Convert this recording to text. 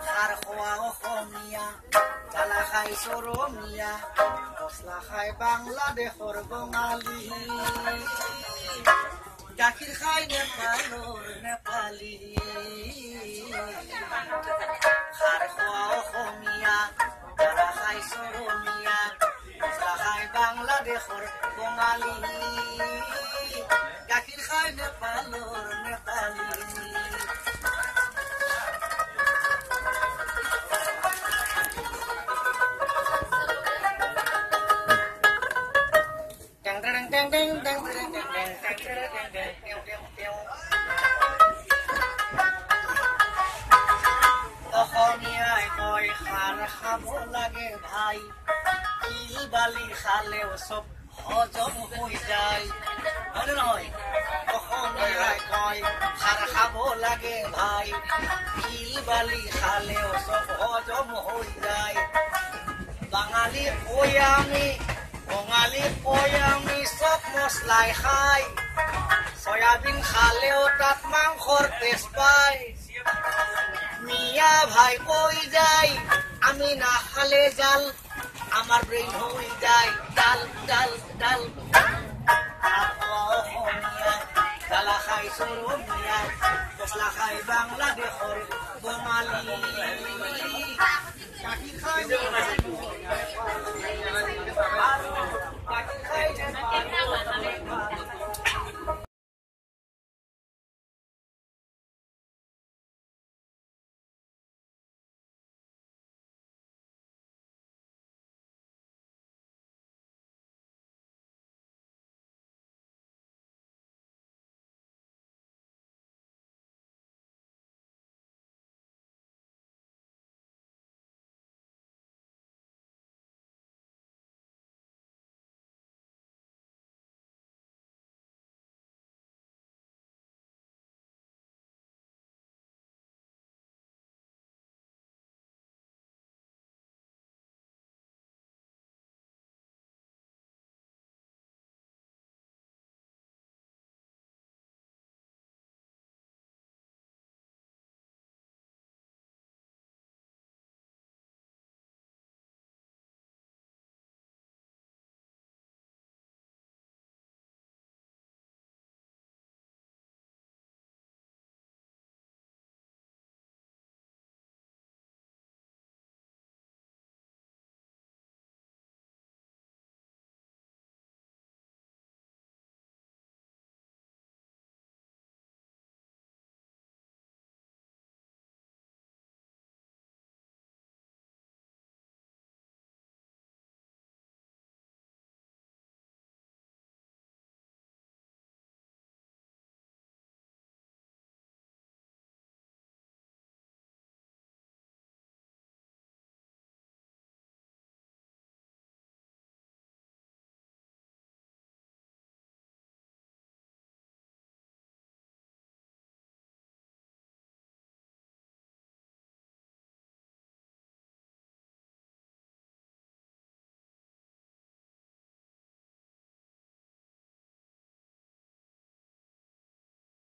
খাৰ খোৱা অসমীয়া জ্বালা খাই চৰমীয়া মছলা খাই বাংলাদেশৰ বঙালী গাখীৰ খাই নেপালৰ নেপালী খাৰ খোৱা অসমীয়া জ্বালা খাই চৰমীয়া মছলা খাই বাংলাদেশৰ বঙালী গাখীৰ খাই নেপালৰ নেপালী অসমীয়াই কয় খাৰ খাব লাগে ভাই শিল বালি খালেও চব হজম হৈ যায় হয়নে নহয় অসমীয়াই কয় খাৰ খাব লাগে ভাই শিল বালি খালেও চব হজম হৈ যায় বাঙালী কয় আমি চব মছলাই খাই সয়াবিন খালেও তাত মাংসৰ টেষ্ট পায় মিয়া ভাই কই যায় আমি না খালে জাল আমার ব্রেইন হই যায় ডাল ডাল ডাল অসমীয়া জ্বালা খাই চরমীয়া মছলা খাই বাংলাদেশৰ বঙালী